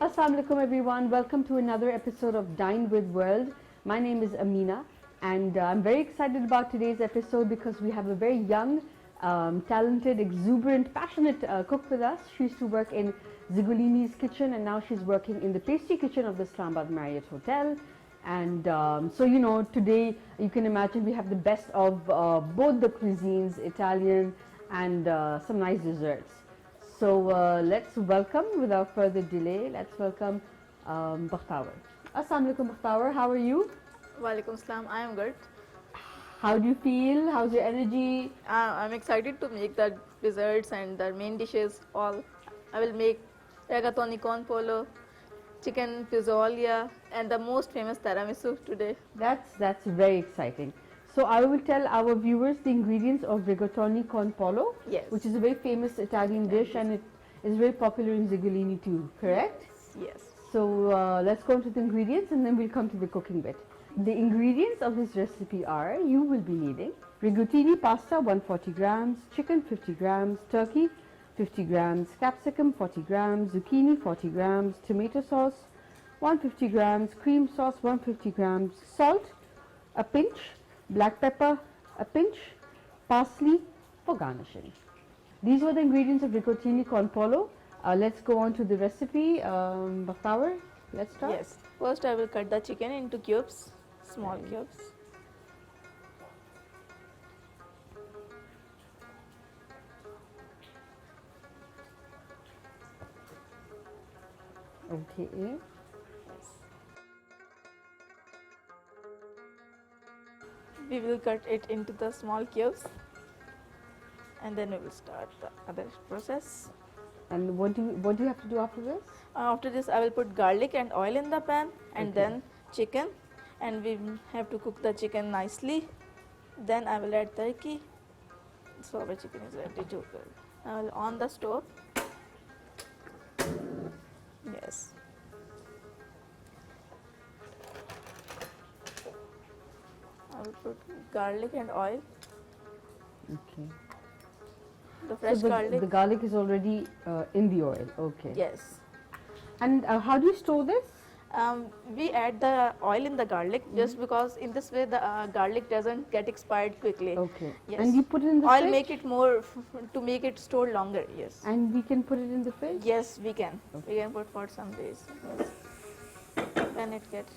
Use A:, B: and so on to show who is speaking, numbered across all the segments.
A: Assalamu alaikum everyone. Welcome to another episode of Dine with World. My name is Amina and I'm very excited about today's episode because we have a very young, talented, exuberant, passionate cook with us. She used to work in Zigulini's kitchen and now she's working in the pastry kitchen of the Islamabad Marriott Hotel. And today you can imagine we have the best of both the cuisines, Italian and some nice desserts. So let's welcome, without further delay, let's welcome Bakhtawar. Assalamu alaikum Bakhtawar, how are you?
B: Walaikum salam, I am good.
A: How do you feel? How's your energy?
B: I'm excited to make the desserts and the main dishes all. I will make rigatoni con polo, chicken pizzolia and the most famous tiramisu today.
A: That's very exciting. So I will tell our viewers the ingredients of rigatoni con polo,
B: Yes.
A: which is a very famous Italian dish and it is very popular in Zigulini too, correct?
B: Yes.
A: So let's go into the ingredients and then we'll come to the cooking bit. The ingredients of this recipe are, you will be needing rigatoni pasta 140 grams, chicken 50 grams, turkey 50 grams, capsicum 40 grams, zucchini 40 grams, tomato sauce 150 grams, cream sauce 150 grams, salt a pinch, black pepper a pinch, parsley for garnishing. These were the ingredients of rigatoni con polo. Let's go on to the recipe. Bakhtawar, let's start.
B: Yes. First I will cut the chicken into cubes, small cubes.
A: Okay.
B: We will cut it into the small cubes and then we will start the other process.
A: And what do you have to do after this?
B: After this I will put garlic and oil in the pan and
A: Okay.
B: then chicken, and we have to cook the chicken nicely. Then I will add turkey. So our chicken is ready to cook. I will on the stove. Yes. I will put garlic and oil.
A: Okay.
B: The fresh
A: So
B: garlic.
A: the garlic is already in the oil. Okay.
B: Yes.
A: And how do you store this?
B: We add the oil in the garlic just because in this way the garlic doesn't get expired quickly.
A: Okay.
B: Yes.
A: And you put it in the
B: Oil
A: fridge?
B: make it more to make it store longer. Yes.
A: And we can put it in the fridge?
B: Yes, we can.
A: Okay.
B: We can put for some days. Yes. When it gets,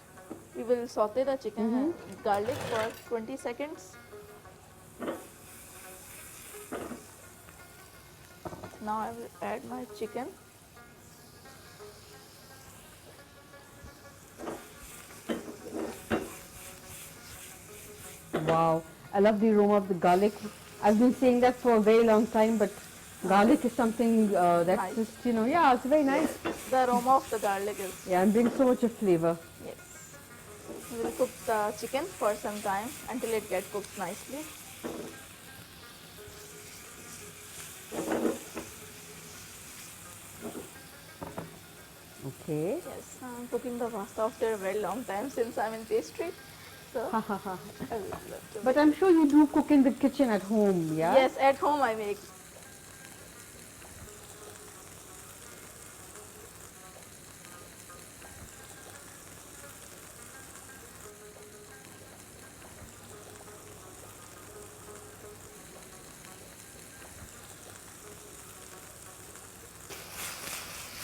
B: we will saute the chicken and garlic for 20 seconds. Now I will add my chicken.
A: Wow. I love the aroma of the garlic. I've been saying that for a very long time, but garlic is something that's
B: Nice.
A: just, yeah, it's very nice.
B: The aroma of the garlic is,
A: Yeah, and brings so much of flavor.
B: yes. We will cook the chicken for some time until it gets cooked nicely.
A: Okay.
B: Yes, I'm cooking the pasta after a very long time since I'm in pastry. So
A: Ha ha ha.
B: I would love to
A: But
B: make-
A: I'm sure you do cook in the kitchen at home, yeah?
B: Yes, at home I make.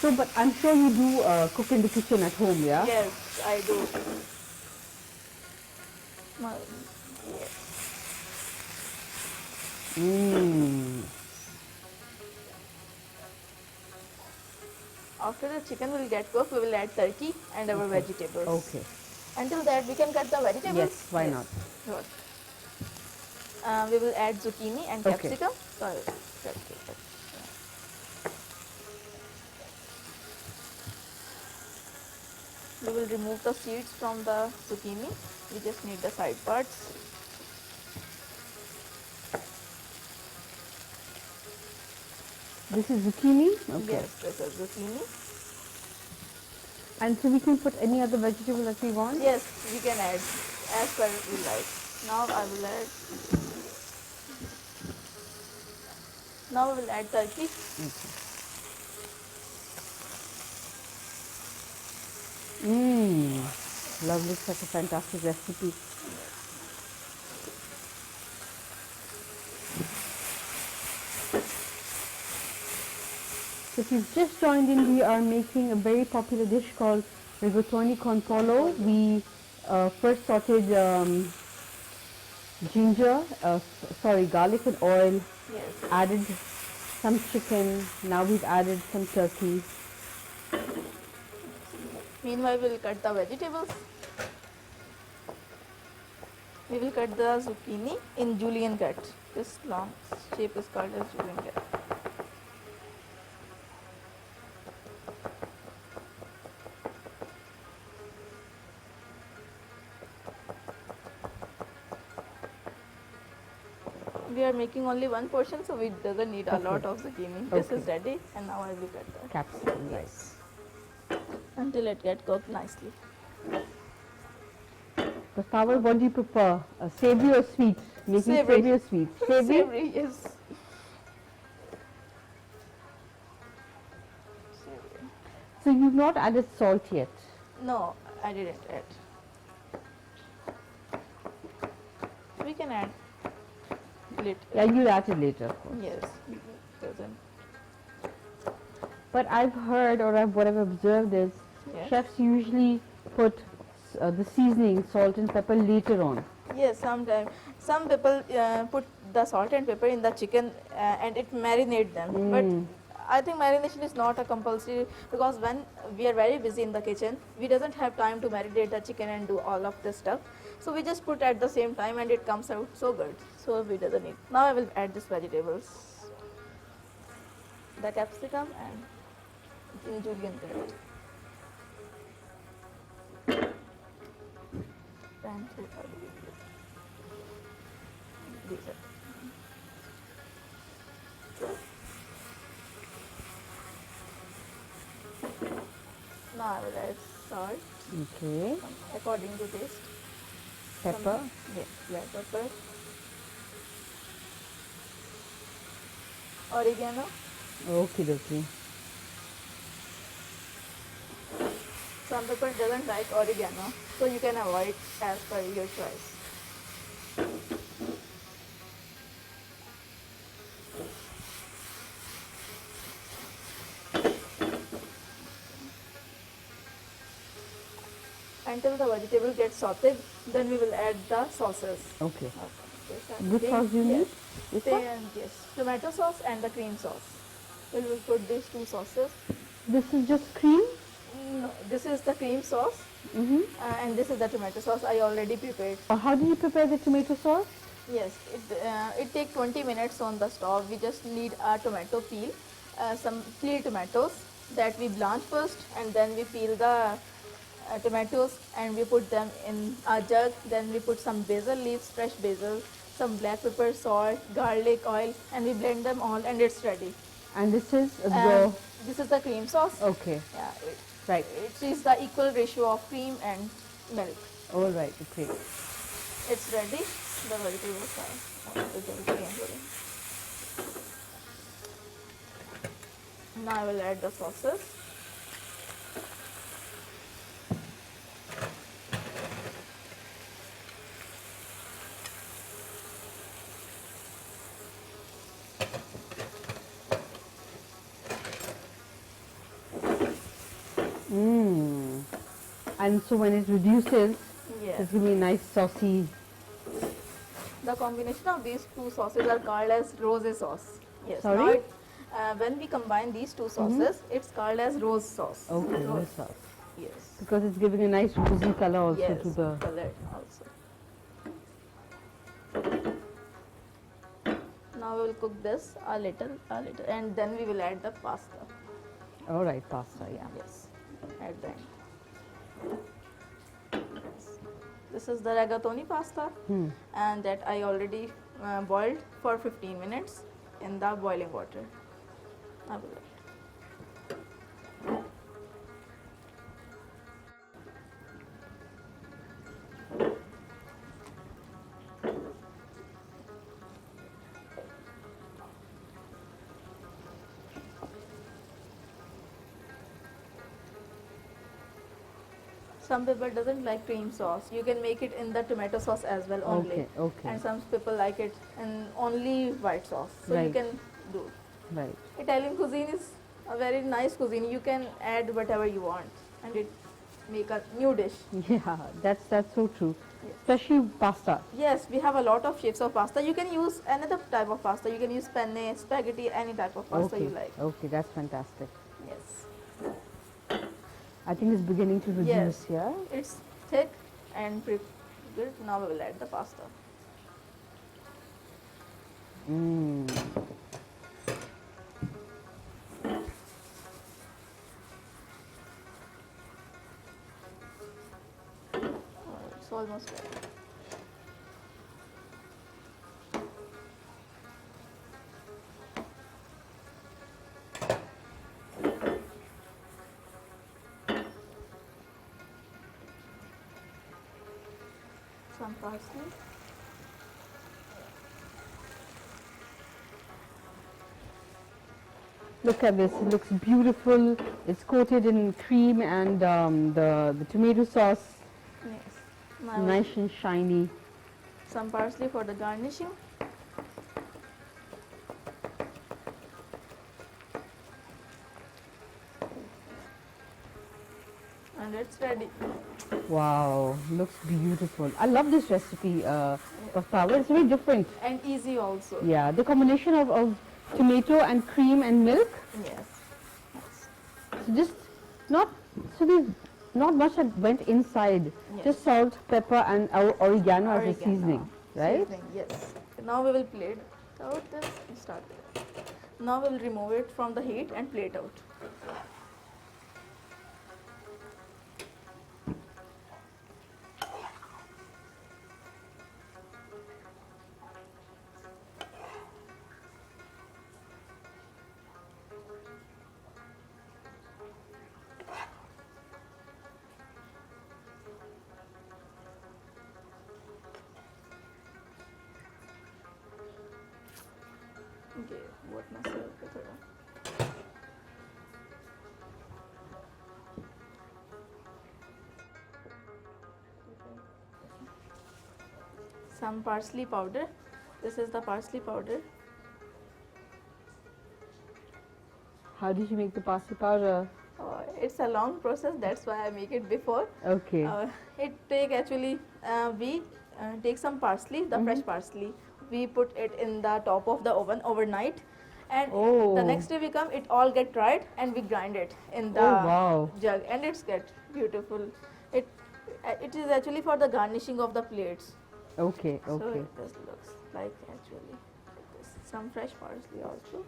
A: So, but I'm sure you do cook in the kitchen at home, yeah?
B: Yes, I do. Yes.
A: Mm.
B: After the chicken will get cooked, we will add turkey and our vegetables.
A: Okay.
B: Until that, we can cut the vegetables.
A: Yes, why not?
B: Sure. We will add zucchini and
A: Okay.
B: capsicum. Sorry. Capsicum. We will remove the seeds from the zucchini. We just need the side parts.
A: This is zucchini? Okay.
B: Yes, this is zucchini.
A: And so we can put any other vegetable that we want?
B: Yes, we can add as per we like. Now I will add. Now we will add turkey.
A: Okay. Lovely, such a fantastic recipe. So if you've just joined in, we are making a very popular dish called rigatoni con pollo. We first sauteed garlic and oil,
B: Yes.
A: added some chicken, now we've added some turkey.
B: Meanwhile, we'll cut the vegetables. We will cut the zucchini in julienne cut. This long shape is called as julienne cut. We are making only one portion, so it doesn't need a
A: Okay.
B: lot of zucchini. This
A: Okay.
B: is ready, and now I will cut the
A: Capsicum, right.
B: yes, until it gets cooked nicely.
A: Bakhtawar, what do you prefer? Savory or sweet? Making
B: Savory.
A: savory or sweet? Savory?
B: Savory, yes. Savory.
A: So you've not added salt yet.
B: No, I didn't add. We can add later.
A: Yeah, you'll add it later, of course.
B: Yes, doesn't.
A: But I've heard, or what I've observed is,
B: Yes.
A: chefs usually put the seasoning, salt and pepper later on.
B: Yes, sometimes some people put the salt and pepper in the chicken and it marinate them. But I think marination is not a compulsory, because when we are very busy in the kitchen, we doesn't have time to marinate the chicken and do all of this stuff. So we just put at the same time and it comes out so good. So we doesn't need. Now I will add these vegetables, the capsicum and julienne carrot. And these are. Now I will add salt
A: Okay.
B: according to taste.
A: Pepper.
B: Yes, black pepper. Oregano.
A: Okay, okay.
B: Some people doesn't like oregano, so you can avoid as per your choice. Until the vegetable gets sauteed, then we will add the sauces.
A: Okay.
B: Okay.
A: Which sauce do you need? This one?
B: Yes, tomato sauce and the cream sauce. We will put these two sauces.
A: This is just cream?
B: No, this is the cream sauce and this is the tomato sauce I already prepared.
A: How do you prepare the tomato sauce?
B: Yes, it takes 20 minutes on the stove. We just need a tomato peel, some peeled tomatoes that we blanch first, and then we peel the tomatoes and we put them in a jug. Then we put some basil leaves, fresh basil, some black pepper, salt, garlic, oil, and we blend them all, and it's ready.
A: And this is
B: And this is the cream sauce.
A: Okay.
B: Yeah,
A: Right.
B: it is the equal ratio of cream and milk.
A: All right. Okay.
B: It's ready. The vegetables are. Now I will add the sauces.
A: And so when it reduces,
B: Yes.
A: it's going to be nice saucy.
B: The combination of these two sauces are called as rose sauce. Yes.
A: Sorry?
B: Now when we combine these two sauces, it's called as rose sauce.
A: Okay, rose sauce.
B: Yes.
A: Because it's giving a nice rosy color also
B: Yes.
A: to the.
B: Color also. Now we will cook this a little, and then we will add the pasta.
A: All right, pasta. Yeah.
B: Yes. At the end. This is the rigatoni pasta, and that I already boiled for 15 minutes in the boiling water. I will add. some people doesn't like cream sauce. You can make it in the tomato sauce as well only.
A: Okay, okay.
B: And some people like it in only white sauce. So you
A: Right.
B: can do.
A: Right.
B: Italian cuisine is a very nice cuisine. You can add whatever you want and it make a new dish.
A: Yeah, that's so true.
B: Yes.
A: Especially pasta.
B: Yes, we have a lot of shapes of pasta. You can use another type of pasta. You can use penne, spaghetti, any type of pasta
A: Okay.
B: you like.
A: Okay, that's fantastic.
B: Yes.
A: I think it's beginning to reduce
B: Yes.
A: here.
B: It's thick and pretty good. Now we will add the pasta.
A: Mm.
B: It's almost ready. Some parsley.
A: Look at this, it looks beautiful. It's coated in cream and the tomato sauce,
B: Yes. Now
A: nice and shiny.
B: some parsley for the garnishing. And it's ready.
A: Wow, looks beautiful. I love this recipe, Bakhtawar. It's very different.
B: And easy also.
A: Yeah, the combination of tomato and cream and milk.
B: Yes. Yes.
A: So just not so there's not much that went inside.
B: Yes.
A: Just salt, pepper, and our oregano as a
B: Oregano.
A: seasoning, right?
B: Seasoning, yes. Now we will plate out this and start it. Now we will remove it from the heat and plate out. Okay, what myself with her. Some parsley powder. This is the parsley powder.
A: How did you make the pasta powder?
B: It's a long process. That's why I make it before.
A: Okay.
B: It take actually we take some parsley, the fresh parsley. We put it in the top of the oven overnight, and the next day we come, it all get dried, and we grind it in the
A: wow.
B: jug, and it's get beautiful. It is actually for the garnishing of the plates.
A: Okay,
B: So
A: okay.
B: it just looks like actually this. Some fresh parsley also.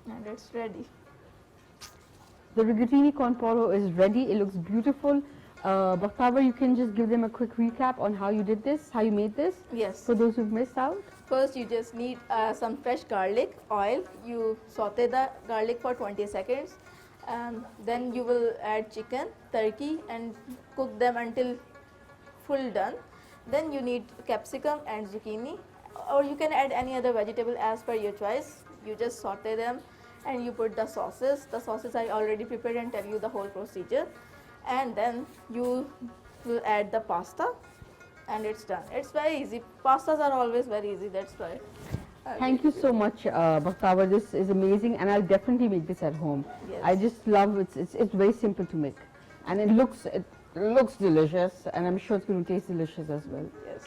B: And it's ready.
A: The rigatoni con poro is ready. It looks beautiful. Bakhtawar, you can just give them a quick recap on how you did this, how you made this,
B: Yes.
A: for those who've missed out.
B: First, you just need some fresh garlic oil. You saute the garlic for 20 seconds. Then you will add chicken, turkey, and cook them until full done. Then you need capsicum and zucchini, or you can add any other vegetable as per your choice. You just saute them, and you put the sauces. The sauces I already prepared and tell you the whole procedure. And then you will add the pasta, and it's done. It's very easy. Pastas are always very easy. That's why.
A: Thank you so much, Bakhtawar. This is amazing, and I'll definitely make this at home.
B: Yes.
A: I just love it. It's very simple to make, and it looks delicious, and I'm sure it's going to taste delicious as well.
B: Yes.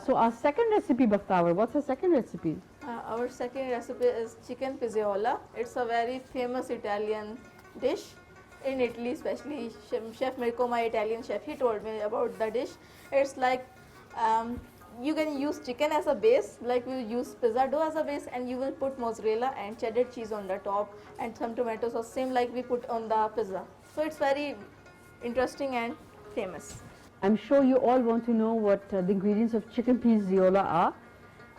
A: So our second recipe, Bakhtawar, what's our second recipe?
B: Our second recipe is chicken pizziola. It's a very famous Italian dish in Italy, especially Chef Mirko, my Italian chef, he told me about the dish. It's like you can use chicken as a base, like we use pizza dough as a base, and you will put mozzarella and cheddar cheese on the top and some tomato sauce, same like we put on the pizza. So it's very interesting and famous.
A: I'm sure you all want to know what the ingredients of chicken pizzola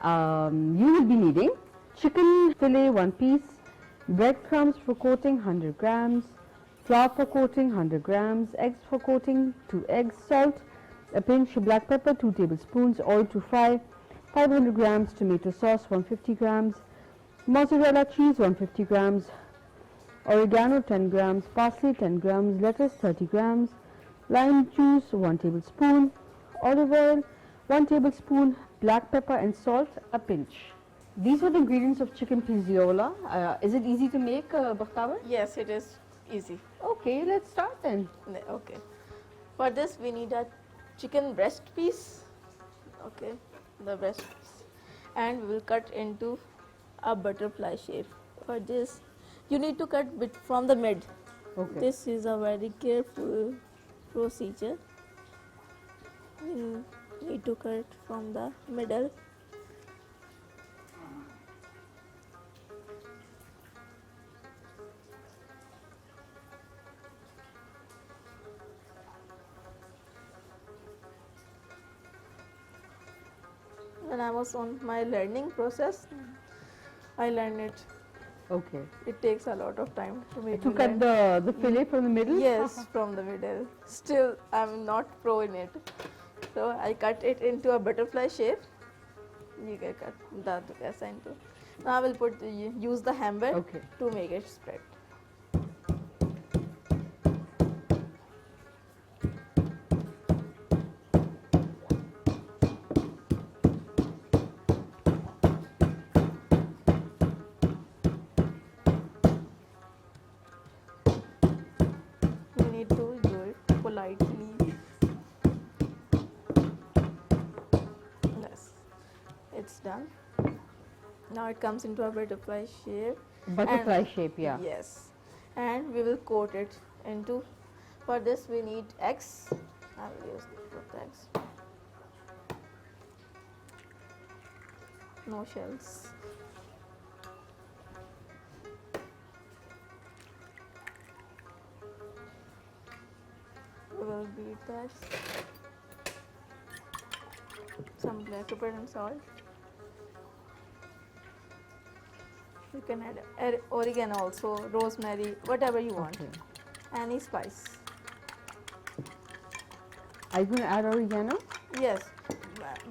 A: are. You will be needing chicken fillet 1 piece, breadcrumbs for coating 100 grams, flour for coating 100 grams, eggs for coating 2 eggs, salt, a pinch of black pepper 2 tablespoons, oil to fry, 500 grams tomato sauce 150 grams, mozzarella cheese 150 grams, oregano 10 grams, parsley 10 grams, lettuce 30 grams, lime juice 1 tablespoon, olive oil 1 tablespoon, black pepper and salt a pinch. These are the ingredients of chicken pizzola. Is it easy to make, Bakhtawar?
B: Yes, it is easy.
A: Okay, let's start then.
B: Okay. For this we need a chicken breast piece. Okay, the breast piece. And we will cut into a butterfly shape. For this you need to cut bit from the mid.
A: Okay.
B: This is a very careful procedure. We need to cut from the middle. When I was on my learning process, I learned it.
A: Okay.
B: It takes a lot of time to make
A: To
B: me
A: cut
B: learn.
A: the fillet from the middle?
B: Yes, from the middle. Still, I'm not pro in it. So I cut it into a butterfly shape. You can cut that assigned to. Now I will use the hammer
A: Okay.
B: to make it spread. You need to do it politely. Yes, it's done. Now it comes into a butterfly shape.
A: Butterfly
B: And-
A: shape, yeah.
B: Yes, and we will coat it into. For this we need eggs. I will use both eggs. No shells. We will beat that. Some black pepper and salt. You can add oregano also, rosemary, whatever you want.
A: Okay.
B: Any spice.
A: Are you going to add oregano?
B: Yes,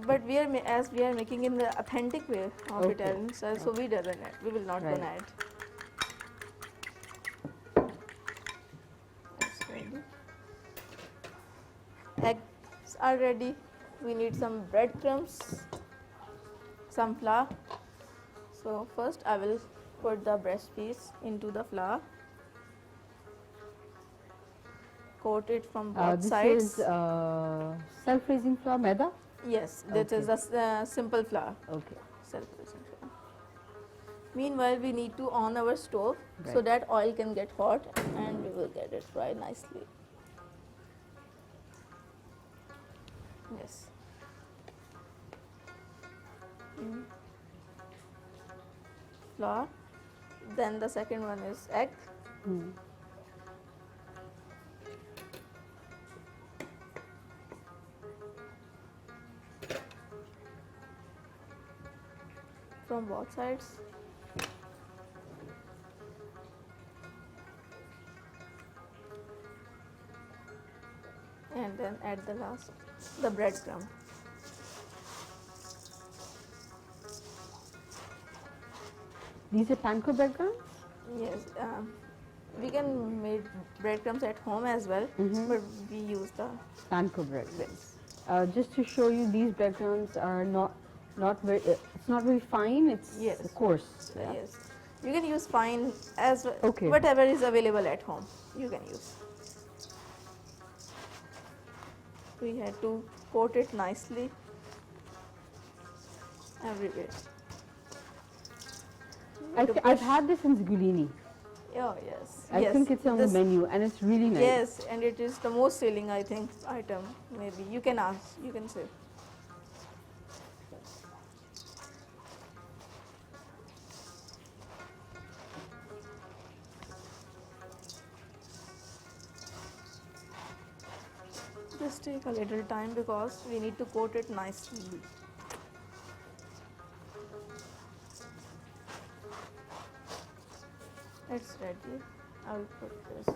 B: but as we are making in the authentic way of
A: Okay.
B: Italian style, so we doesn't add. We will not
A: Right.
B: gonna add. That's ready. Eggs are ready. We need some breadcrumbs, some flour. So first I will put the breast piece into the flour. Coat it from both
A: This
B: sides.
A: is self-raising flour, maida?
B: Yes, this is a simple flour.
A: Okay.
B: Self-raising flour. Meanwhile, we need to on our stove so
A: Right.
B: that oil can get hot and we will get it fried nicely. Yes. Flour. Then the second one is egg.
A: Hmm.
B: From both sides. And then add the last, the breadcrumb.
A: These are panko breadcrumbs?
B: Yes, we can make breadcrumbs at home as well,
A: Mhm.
B: but we use the
A: Panko breadcrumbs. Just to show you, these breadcrumbs are not very. It's not very fine. It's
B: Yes.
A: coarse. Yeah?
B: yes. You can use fine as well,
A: Okay.
B: whatever is available at home. You can use. We had to coat it nicely everywhere.
A: I've had this in Zgulini.
B: Oh yes.
A: I
B: yes.
A: think it's on the
B: This-
A: menu and it's really nice.
B: Yes, and it is the most selling, I think, item. Maybe you can ask. You can say. This take a little time because we need to coat it nicely. It's ready. I will put this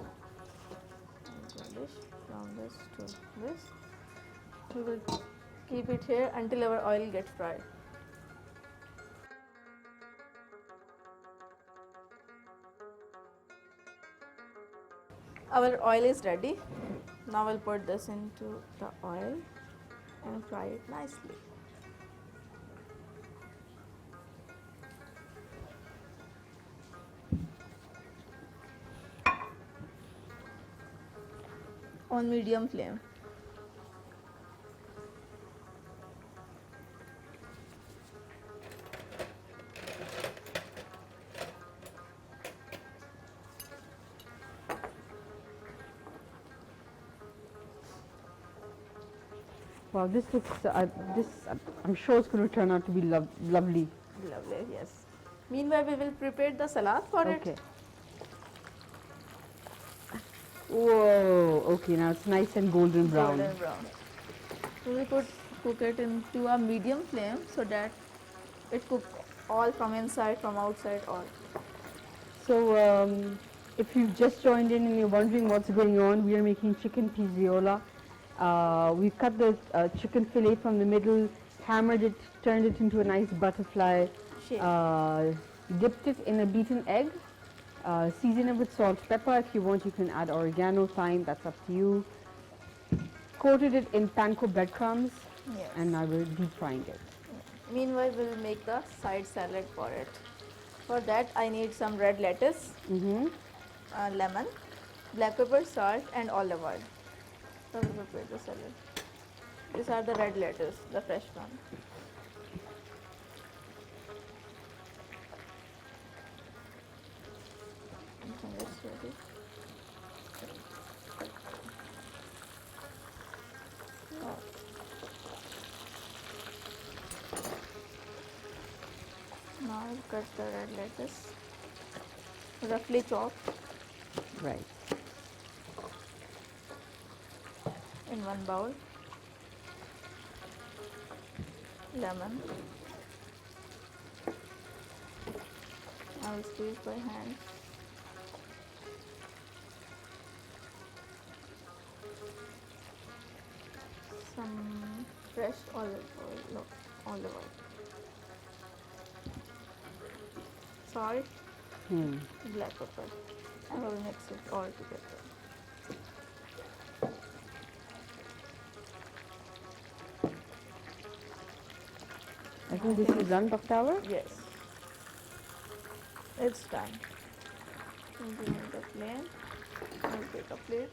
B: dish from this to this. We will keep it here until our oil gets fried. Our oil is ready. Now we'll put this into the oil and fry it nicely. On medium flame.
A: Wow, this looks, I'm sure it's going to turn out to be lovely.
B: Lovely, yes. Meanwhile, we will prepare the salad for
A: Okay.
B: it.
A: Whoa, okay, now it's nice and golden brown.
B: Golden brown. We will cook it into a medium flame so that it cooks all from inside, from outside, all.
A: So, if you've just joined in and you're wondering what's going on, we are making chicken pizziola. We cut the chicken fillet from the middle, hammered it, turned it into a nice butterfly,
B: Shape.
A: dipped it in a beaten egg, season it with salt, pepper. If you want, you can add oregano, thyme, that's up to you. Coated it in panko breadcrumbs,
B: Yes.
A: and now we're deep frying it.
B: Meanwhile, we will make the side salad for it. For that, I need some red lettuce, lemon, black pepper, salt, and olive oil. So we will prepare the salad. These are the red lettuce, the fresh one. Okay, it's ready. Oh. Now I'll cut the red lettuce, roughly chopped
A: Right.
B: in one bowl. Lemon. I will squeeze by hand. Some fresh olive oil. No, olive oil. Salt, black pepper. And I will mix it all together.
A: I think this is done, Bakhtawar.
B: Yes. It's done. Give me the flame. I'll take a plate.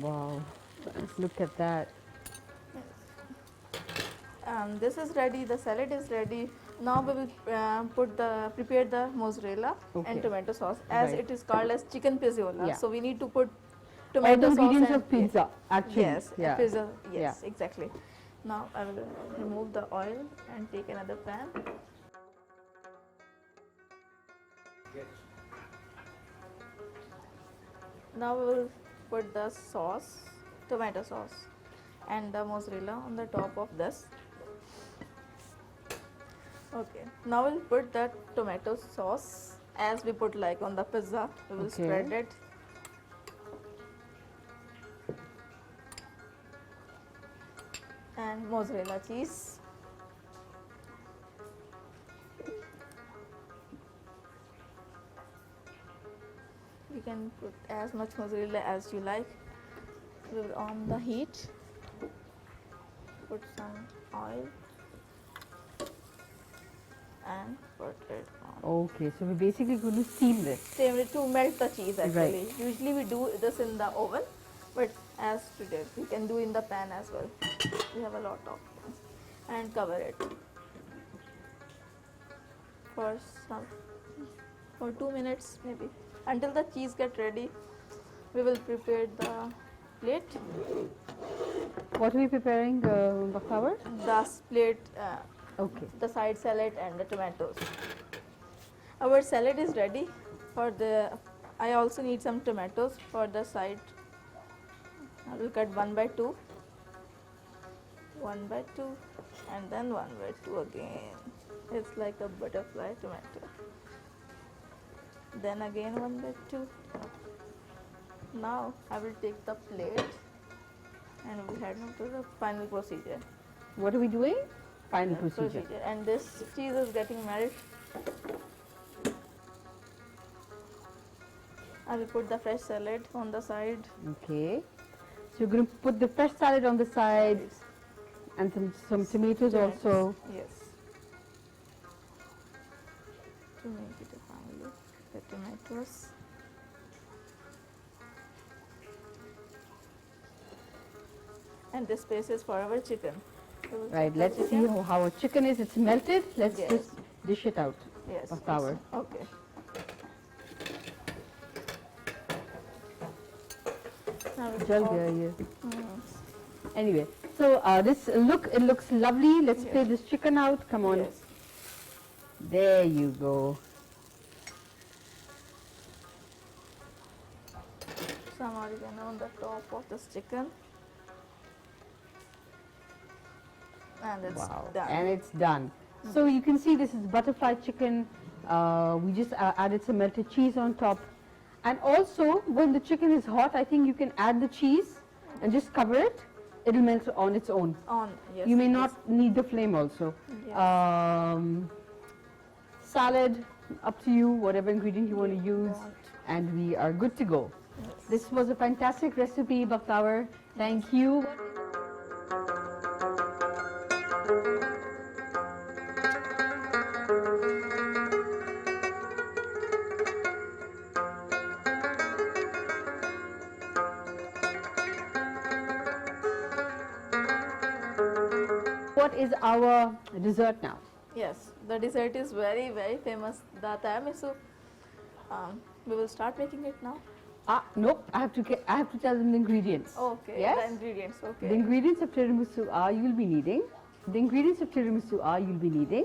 A: Wow, look at that.
B: This is ready. The salad is ready. Now we will prepare the mozzarella
A: Okay.
B: and tomato sauce, as
A: Right.
B: it is called as chicken pizziola.
A: Yeah.
B: So we need to put
A: All
B: tomato
A: the
B: sauce
A: ingredients
B: and
A: of pizza, actually.
B: yes,
A: Yeah.
B: pizza. Yes,
A: Yeah.
B: exactly. Now I will remove the oil and take another pan. Now we will put the sauce, tomato sauce, and the mozzarella on the top of this. Okay. Now we'll put the tomato sauce as we put like on the pizza. We will
A: Okay.
B: spread it. And mozzarella cheese. You can put as much mozzarella as you like. We will on the heat. Put some oil and put it on.
A: Okay, so we're basically going to steam this.
B: Same way to melt the cheese actually.
A: Right.
B: Usually we do this in the oven, but as today we can do in the pan as well. We have a lot of pans. And cover it for 2 minutes maybe, until the cheese get ready. we will prepare the plate.
A: What are we preparing, Bakhtawar?
B: The plate,
A: Okay.
B: the side salad and the tomatoes. Our salad is ready. For the, I also need some tomatoes for the side. I will cut 1 by 2, 1 by 2, and then 1 by 2 again. It's like a butterfly tomato. Then again 1 by 2. Now I will take the plate and we head on to the final procedure.
A: What are we doing? Final procedure.
B: And this cheese is getting melted. I will put the fresh salad on the side.
A: Okay. So you're going to put the fresh salad on the side and some tomatoes also.
B: Yes. To make it a fine look, the tomatoes. And this space is for our chicken. So we'll
A: Right,
B: take the
A: let's see
B: chicken.
A: how our chicken is. It's melted. Let's
B: Yes.
A: just dish it out.
B: Yes.
A: Bakhtawar.
B: Okay. Now we
A: Jal
B: all-
A: gaya ye.
B: Mm.
A: Anyway, so it looks lovely. Let's
B: Yes.
A: play this chicken out. Come on.
B: Yes.
A: There you go.
B: Some oregano on the top of this chicken. And it's
A: Wow.
B: done.
A: And it's done. So you can see this is butterfly chicken. We just added some melted cheese on top. And also, when the chicken is hot, I think you can add the cheese and just cover it. It'll melt on its own.
B: Yes.
A: You may
B: yes,
A: not need the flame also.
B: Yes.
A: Salad, up to you, whatever ingredient you want to use. And we are good to go.
B: Yes.
A: This was a fantastic recipe, Bakhtawar. Thank you. What is our dessert now?
B: Yes, the dessert is very, very famous. The tiramisu. We will start making it now.
A: Nope. I have to tell them the ingredients.
B: Okay.
A: Yes?
B: The ingredients. Okay.
A: The ingredients of tiramisu are you'll be needing. The ingredients of tiramisu are you'll be needing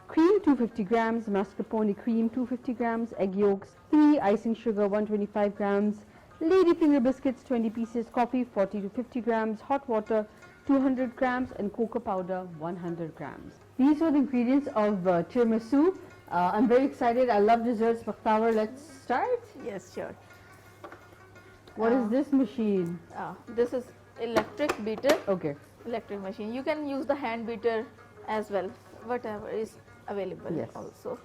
A: cream 250 grams, mascarpone cream 250 grams, egg yolks 3, icing sugar 125 grams, ladyfinger biscuits 20 pieces, coffee 40 to 50 grams, hot water 200 grams, and cocoa powder 100 grams. These are the ingredients of tiramisu. I'm very excited. I love desserts. Bakhtawar, let's start.
B: Yes, sure.
A: What is this machine?
B: This is electric beater.
A: Okay.
B: Electric machine. You can use the hand beater as well. Whatever is available.
A: Yes.
B: Also.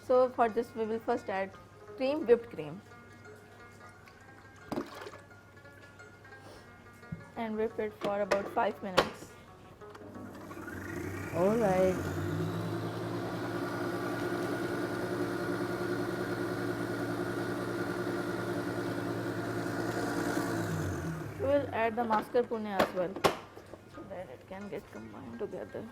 B: So for this, we will first add cream, whipped cream, and whip it for about 5 minutes.
A: All right.
B: We will add the mascarpone as well, so that it can get combined together.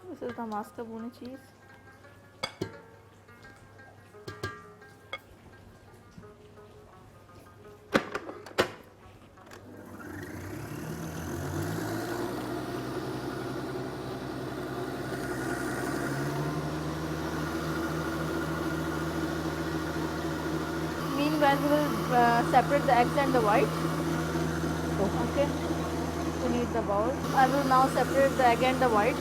B: This is the mascarpone cheese. Meanwhile, we will separate the eggs and the white. Okay. We need the bowl. I will now separate the egg and the white.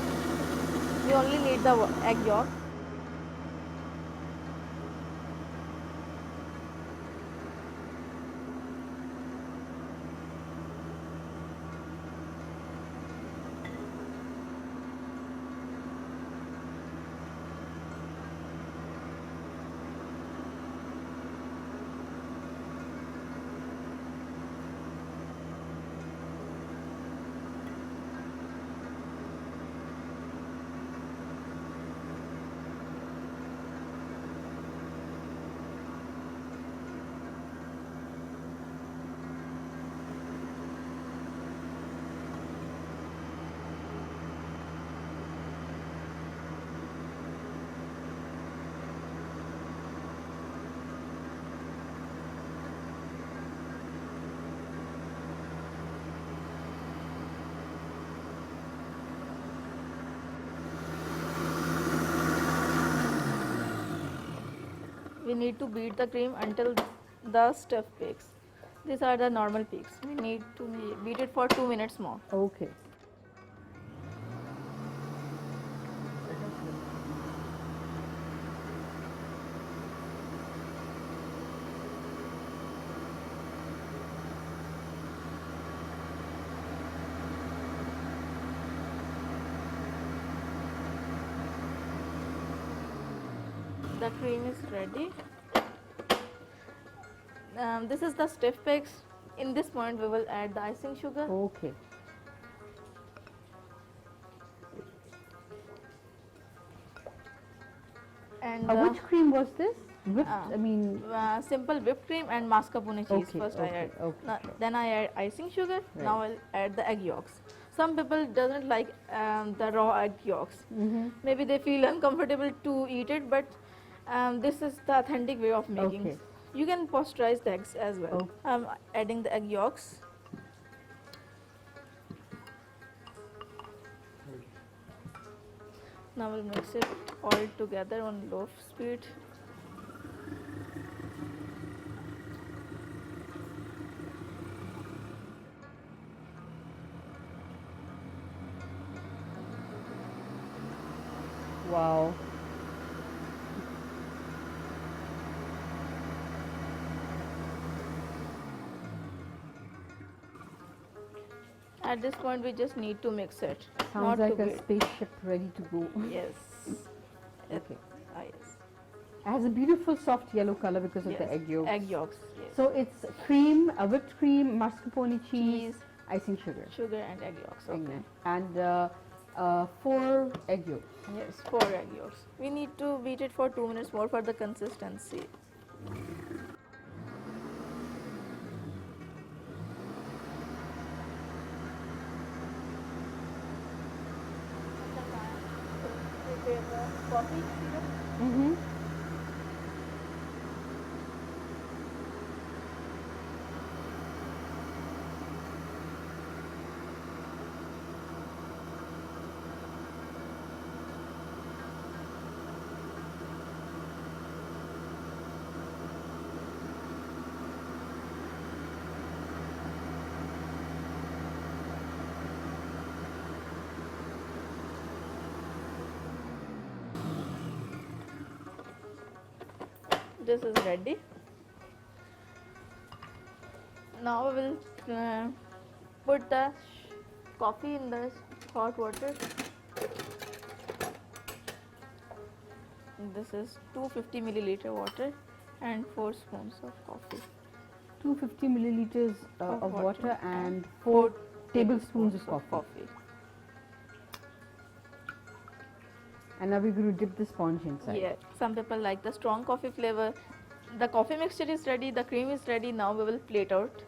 B: We only need the egg yolk. we need to beat the cream until the stuff peaks. These are the normal peaks. We need to beat it for 2 minutes more.
A: Okay.
B: The cream is ready. This is the stiff peaks. In this point, we will add the icing sugar.
A: Okay.
B: And
A: Which cream was this? Whipped,
B: simple whipped cream and mascarpone cheese.
A: Okay,
B: First
A: okay,
B: I add.
A: okay, sure.
B: Then I add icing sugar.
A: Right.
B: Now I'll add the egg yolks. Some people doesn't like the raw egg yolks. Maybe they feel uncomfortable to eat it, but this is the authentic way of making.
A: Okay.
B: You can pasteurize the eggs as well.
A: Okay.
B: I'm adding the egg yolks. Now we'll mix it all together on low speed.
A: Wow.
B: At this point, we just need to mix it.
A: Sounds
B: not
A: like
B: to
A: a
B: beat.
A: spaceship ready to go.
B: Yes.
A: Okay.
B: Yes.
A: It has a beautiful soft yellow color because of
B: Yes.
A: the egg yolks.
B: Egg yolks. Yes.
A: So it's cream, whipped cream, mascarpone cheese,
B: Cheese,
A: icing sugar.
B: sugar, and egg yolks. Okay.
A: Amen. And 4 egg yolks.
B: Yes, 4 egg yolks. We need to beat it for 2 minutes more for the consistency. Prepare the coffee syrup.
A: Mm-hmm.
B: This is ready. Now we will put the coffee in the hot water. This is 250 milliliter water and 4 spoons of coffee.
A: 250 milliliters
B: Of
A: of
B: water
A: water and
B: and
A: 4
B: 4
A: tablespoons of coffee. And now we're going to dip the sponge inside.
B: Yeah, some people like the strong coffee flavor. The coffee mixture is ready, the cream is ready. Now we will plate out.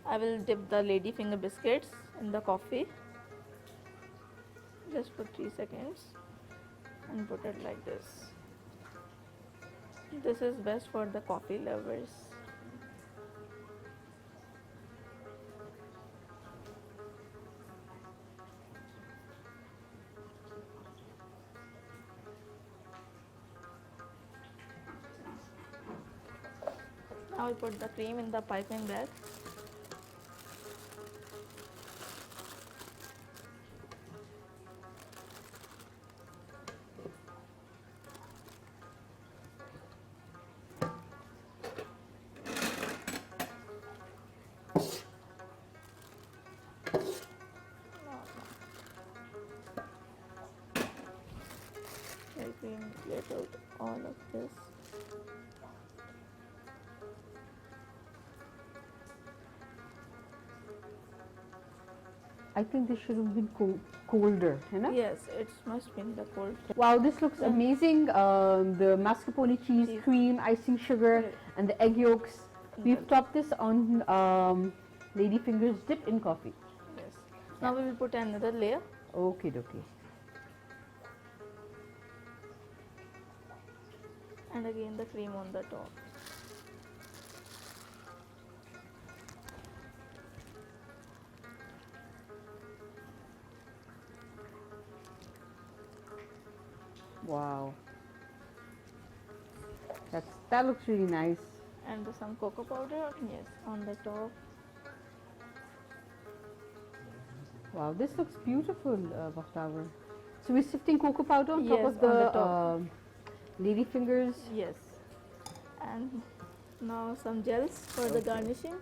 B: I will dip the lady finger biscuits in the coffee. Just for 3 seconds and put it like this. This is best for the coffee lovers. Now we put the cream in the piping bag. Cream plate out all of this.
A: I think this should have been colder, you know?
B: Yes, it must be in the cold.
A: Wow, this looks amazing. The mascarpone cheese,
B: Cheese.
A: cream, icing sugar,
B: Right.
A: and the egg yolks. We've
B: Yes.
A: topped this on ladyfingers dipped in coffee.
B: Yes. Now we will put another layer.
A: Okay, dokie.
B: And again the cream on the top.
A: Wow. That looks really nice.
B: And some cocoa powder, yes, on the top.
A: Wow, this looks beautiful, Bakhtawar. So we're sifting cocoa powder on top
B: Yes,
A: of the,
B: on the top.
A: lady fingers.
B: Yes. And now some gels for the garnishing.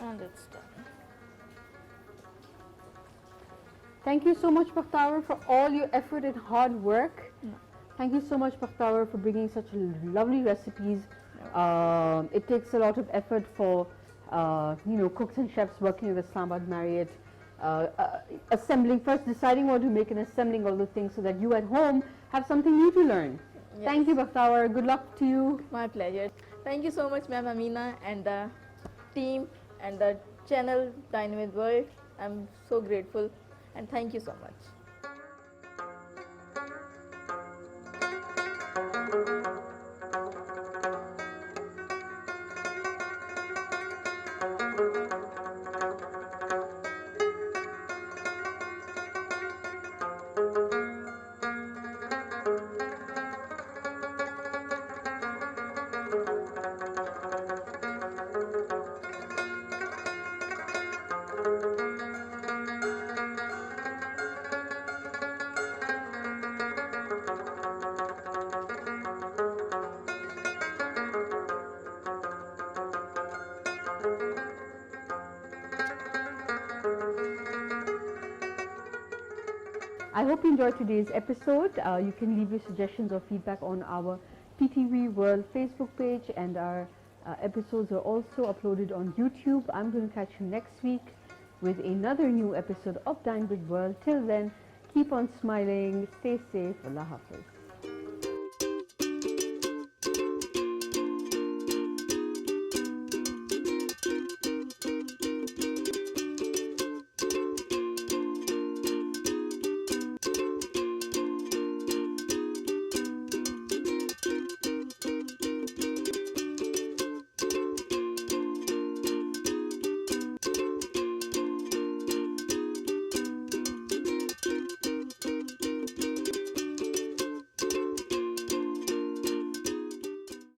B: And it's done.
A: Thank you so much, Bakhtawar, for all your effort and hard work.
B: No.
A: Thank you so much, Bakhtawar, for bringing such lovely recipes. It takes a lot of effort for cooks and chefs working with Islamabad Marriott, assembling, first deciding what to make and assembling all the things so that you at home have something new to learn.
B: Yes.
A: Thank you, Bakhtawar. Good luck to you.
B: My pleasure. Thank you so much, Ma'am Amina, and the team and the channel Dine with World. I'm so grateful, and thank you so much.
A: I hope you enjoyed today's episode. You can leave your suggestions or feedback on our PTV World Facebook page, and our episodes are also uploaded on YouTube. I'm going to catch you next week with another new episode of Dine with World. Till then, keep on smiling, stay safe. Allah Hafiz.